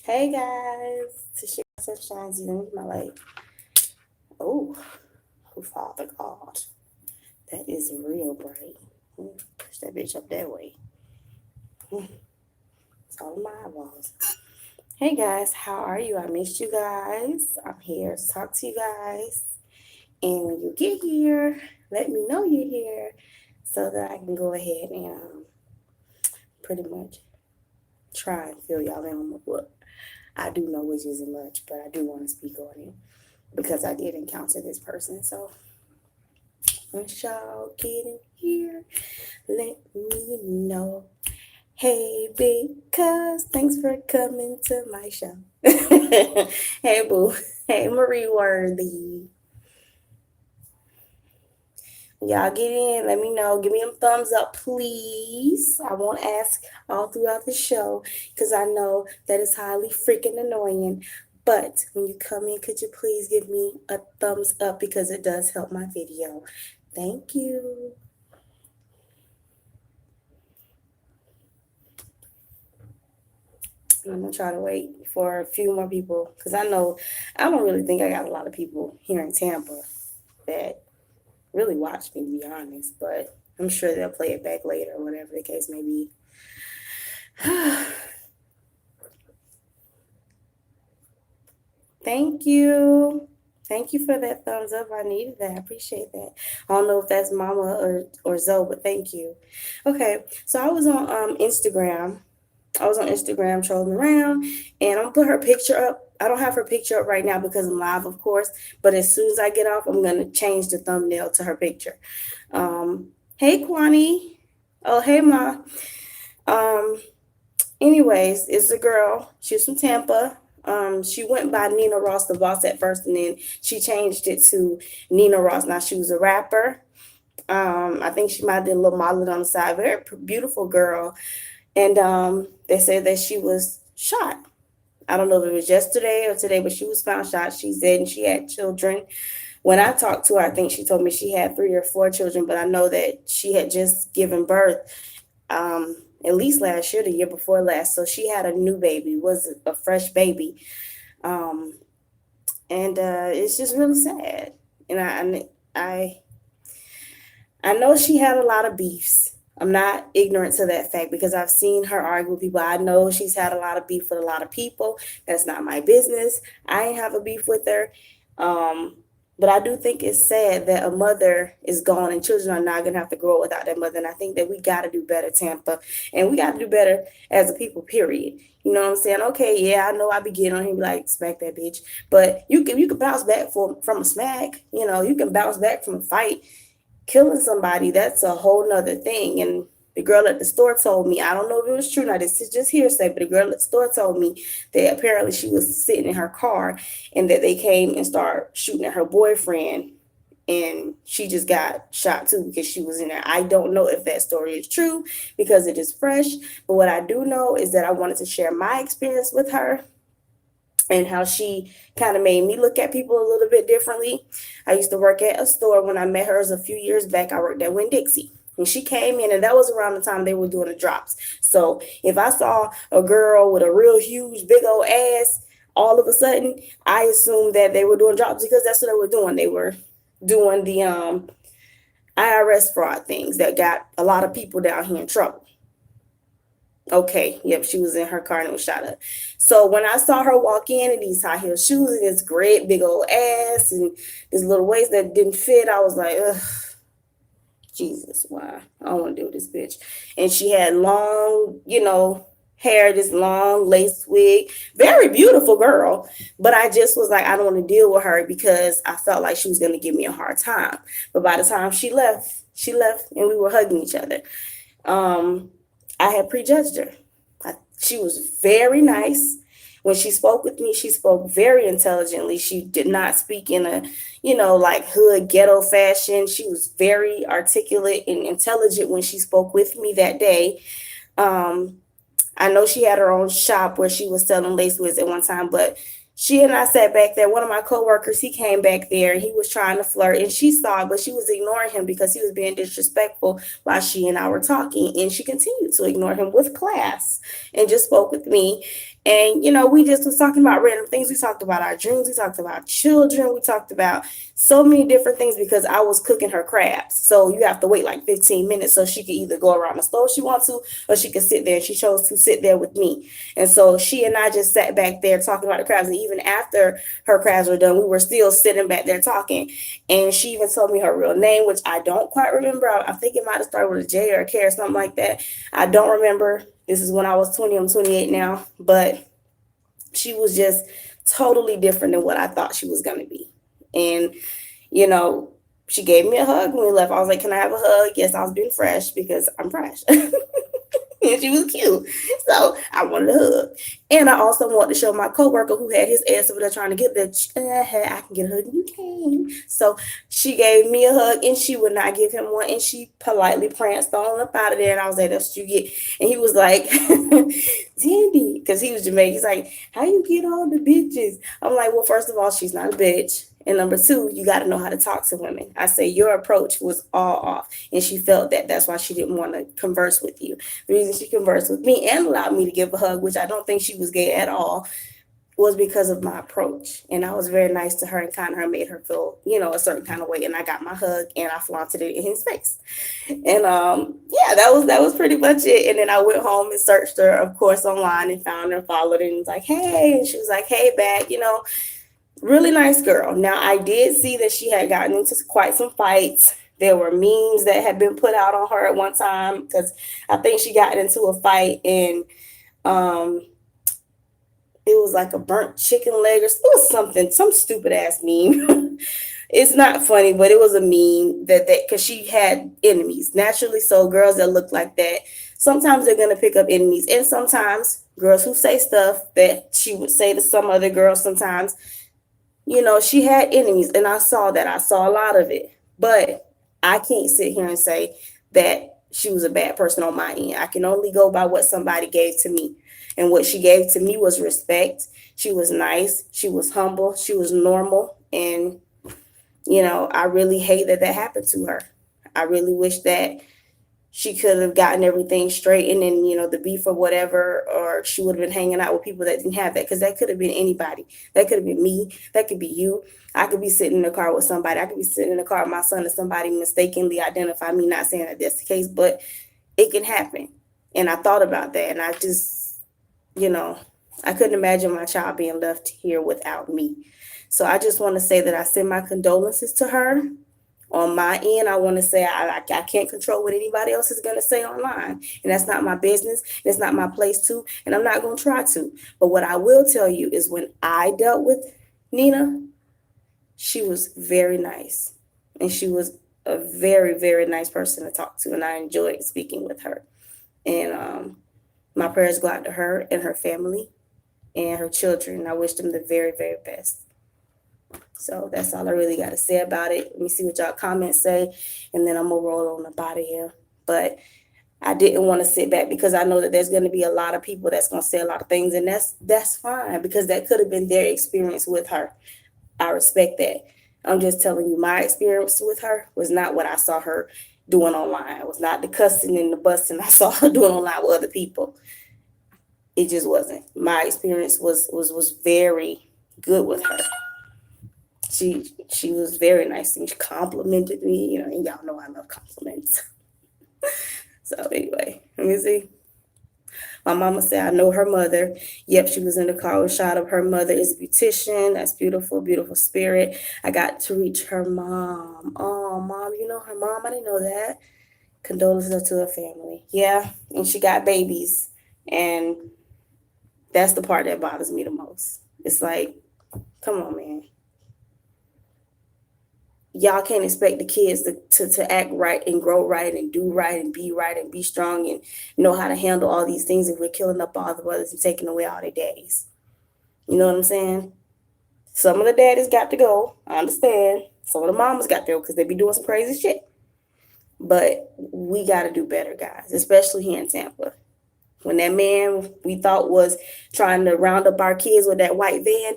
Hey guys, to share sunshines even with my light. Oh, Father God, that is real bright. Push that bitch up that way. It's all in my eyeballs. Hey guys, how are you? I missed you guys. I'm here to talk to you guys. And when you get here, let me know you're here so that I can go ahead and pretty much try and fill y'all in on what I do know, which isn't much, but I do want to speak on it because I did encounter this person. So once y'all get in here, let me know. Hey, big cuz, thanks for coming to my show. Hey, boo. Hey, Marie Worthy. Y'all get in, let me know. Give me them thumbs up, please. I won't ask all throughout the show because I know that it's highly freaking annoying. But when you come in, could you please give me a thumbs up because it does help my video. Thank you. I'm gonna try to wait for a few more people because I know I don't really think I got a lot of people here in Tampa that really watch me, to be honest. But I'm sure they'll play it back later, whatever the case may be. Thank you. Thank you for that thumbs up. I needed that. I appreciate that. I don't know if that's Mama or Zoe, but thank you. Okay, so I was on Instagram. I was on Instagram trolling around, and I'm gonna put her picture up. I don't have her picture up right now because I'm live, of course. But as soon as I get off, I'm gonna change the thumbnail to her picture. Hey, Kwani. Oh, hey, Ma. Um, Anyways, it's a girl. She's from Tampa. She went by Nina Ross the Boss at first, and then she changed it to Nina Ross. Now she was a rapper. I think she might have did a little modeling on the side. Very beautiful girl. And they said that she was shot. I don't know if it was yesterday or today, but she was found shot. She said and she had children. When I talked to her, I think she told me she had 3 or 4 children, but I know that she had just given birth at least last year, the year before last. So she had a new baby, was a fresh baby. Um, and it's just really sad. And I know she had a lot of beefs. I'm not ignorant to that fact because I've seen her argue with people. I know she's had a lot of beef with a lot of people. That's not my business. I ain't have a beef with her. Um, but I do think it's sad that a mother is gone and children are not going to have to grow up without their mother. And I think that we got to do better, Tampa. And we got to do better as a people, period. You know what I'm saying? Okay, yeah, I know I be getting on him like, smack that bitch. But you can bounce back from a smack. You know, you can bounce back from a fight. Killing somebody, that's a whole nother thing. And the girl at the store told me, I don't know if it was true. Now, this is just hearsay, but the girl at the store told me that apparently she was sitting in her car and that they came and started shooting at her boyfriend. And she just got shot too because she was in there. I don't know if that story is true because it is fresh. But what I do know is that I wanted to share my experience with her and how she kind of made me look at people a little bit differently. I used to work at a store when I met her a few years back. I worked at Winn-Dixie. And she came in, and that was around the time they were doing the drops. So if I saw a girl with a real huge, big old ass, all of a sudden, I assumed that they were doing drops because that's what they were doing. They were doing the IRS fraud things that got a lot of people down here in trouble. Okay, yep, she was in her car and it was shot up. So when I saw her walk in these high heel shoes and this great big old ass and this little waist that didn't fit, I was like, ugh, Jesus, why? I don't want to deal with this bitch. And she had long, hair, this long lace wig, very beautiful girl. But I just was like, I don't want to deal with her because I felt like she was going to give me a hard time. But by the time she left and we were hugging each other. I had prejudged her. She was very nice. When she spoke with me, she spoke very intelligently. She did not speak in a, like hood ghetto fashion. She was very articulate and intelligent when she spoke with me that day. I know she had her own shop where she was selling lace wigs at one time, but she and I sat back there. One of my coworkers, he came back there and he was trying to flirt and she saw it, but she was ignoring him because he was being disrespectful while she and I were talking. And she continued to ignore him with class and just spoke with me. And, we just was talking about random things. We talked about our dreams. We talked about children. We talked about so many different things because I was cooking her crabs. So you have to wait like 15 minutes so she could either go around the stove if she wants to, or she could sit there. She chose to sit there with me. And so she and I just sat back there talking about the crabs. And even after her crabs were done, we were still sitting back there talking. And she even told me her real name, which I don't quite remember. I think it might have started with a J or a K or something like that. I don't remember. This is when I was 20. I'm 28 now. But she was just totally different than what I thought she was going to be. And, you know, she gave me a hug when we left. I was like, can I have a hug? Yes, I was being fresh because I'm fresh. And she was cute. So I wanted a hug. And I also wanted to show my coworker who had his ass over there trying to get that, I can get a hug and you can. So she gave me a hug and she would not give him one. And she politely pranced on up out of there. And I was like, that's what you get. And he was like, Dandy, because he was Jamaican. He's like, how you get all the bitches? I'm like, well, first of all, she's not a bitch. And number two, you got to know how to talk to women. I say your approach was all off. And she felt that. That's why she didn't want to converse with you. The reason she conversed with me and allowed me to give a hug, which I don't think she was gay at all, was because of my approach. And I was very nice to her and kind of her made her feel, a certain kind of way. And I got my hug and I flaunted it in his face. And yeah, that was pretty much it. And then I went home and searched her, of course, online and found her, followed her, and was like, hey. And she was like, hey, back, really nice girl. Now, I did see that she had gotten into quite some fights. There were memes that had been put out on her at one time because I think she got into a fight and it was like a burnt chicken leg or it was something, some stupid ass meme. It's not funny, but it was a meme that because she had enemies naturally. So girls that look like that, sometimes they're gonna pick up enemies, and sometimes girls who say stuff that she would say to some other girls sometimes she had enemies, and I saw that. I saw a lot of it. But I can't sit here and say that she was a bad person on my end. I can only go by what somebody gave to me. And what she gave to me was respect. She was nice. She was humble. She was normal. And, I really hate that happened to her. I really wish that she could have gotten everything straight and then, the beef or whatever, or she would have been hanging out with people that didn't have that, because that could have been anybody. That could have been me. That could be you. I could be sitting in the car with somebody. I could be sitting in the car with my son and somebody mistakenly identify me, not saying that that's the case, but it can happen. And I thought about that, and I just, I couldn't imagine my child being left here without me. So I just want to say that I send my condolences to her. On my end, I want to say I can't control what anybody else is going to say online. And that's not my business. It's not my place to. And I'm not going to try to. But what I will tell you is when I dealt with Nina, she was very nice. And she was a very, very nice person to talk to. And I enjoyed speaking with her. And my prayers go out to her and her family and her children. I wish them the very, very best. So that's all I really got to say about it. Let me see what y'all comments say, and then I'm going to roll on up out of here. But I didn't want to sit back because I know that there's going to be a lot of people that's going to say a lot of things, and that's fine because that could have been their experience with her. I respect that. I'm just telling you my experience with her was not what I saw her doing online. It was not the cussing and the busting I saw her doing online with other people. It just wasn't. My experience was very good with her. She was very nice to me. She complimented me, and y'all know I love compliments. So anyway, let me see. My mama said, I know her mother. Yep, she was in the car with Sh0t. Her mother is a beautician. That's beautiful, beautiful spirit. I got to reach her mom. Oh, mom, you know her mom? I didn't know that. Condolences to her family. Yeah, and she got babies. And that's the part that bothers me the most. It's like, come on, man. Y'all can't expect the kids to act right and grow right and do right and be strong and know how to handle all these things if we're killing up all the brothers and taking away all their daddies. You know what I'm saying? Some of the daddies got to go. I understand. Some of the mamas got to go because they be doing some crazy shit. But we got to do better, guys, especially here in Tampa. When that man we thought was trying to round up our kids with that white van,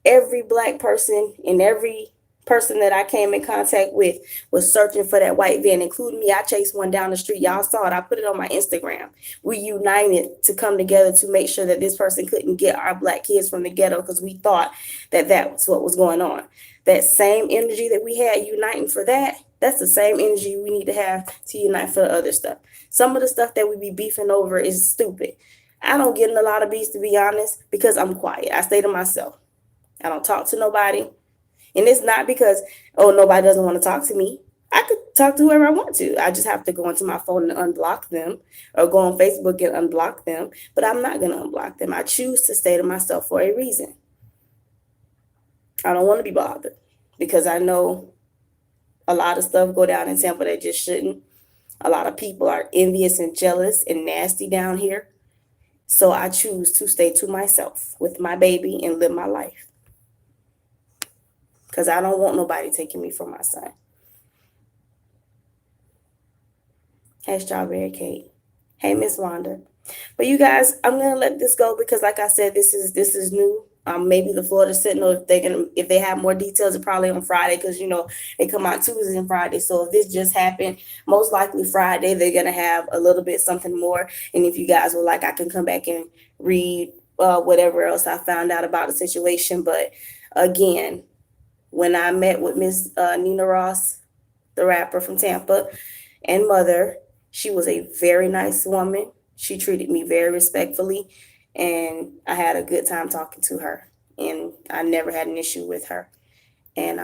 every black person in every person that I came in contact with was searching for that white van, including me. I chased one down the street. Y'all saw it. I put it on my Instagram. We united to come together to make sure that this person couldn't get our Black kids from the ghetto because we thought that that's what was going on. That same energy that we had uniting for that, that's the same energy we need to have to unite for the other stuff. Some of the stuff that we be beefing over is stupid. I don't get in a lot of beefs, to be honest, because I'm quiet. I stay to myself. I don't talk to nobody. And it's not because, oh, nobody doesn't want to talk to me. I could talk to whoever I want to. I just have to go into my phone and unblock them or go on Facebook and unblock them. But I'm not going to unblock them. I choose to stay to myself for a reason. I don't want to be bothered because I know a lot of stuff go down in Tampa that just shouldn't. A lot of people are envious and jealous and nasty down here. So I choose to stay to myself with my baby and live my life. Because I don't want nobody taking me from my son. Hey, Strawberry Kate. Hey, Miss Wanda. But you guys, I'm gonna let this go because, like I said, this is new. Maybe the Florida Sentinel, if they have more details, it's probably on Friday because they come out Tuesday and Friday. So if this just happened, most likely Friday they're gonna have a little bit something more. And if you guys would like, I can come back and read whatever else I found out about the situation. But again, when I met with Miss Nina Ross, the rapper from Tampa, and Mother, she was a very nice woman. She treated me very respectfully, and I had a good time talking to her, and I never had an issue with her. And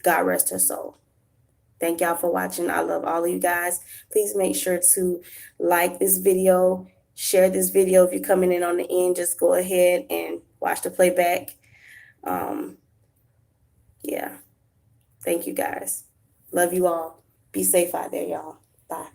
God rest her soul. Thank y'all for watching. I love all of you guys. Please make sure to like this video, share this video. If you're coming in on the end, just go ahead and watch the playback. Yeah. Thank you guys. Love you all. Be safe out there, y'all. Bye.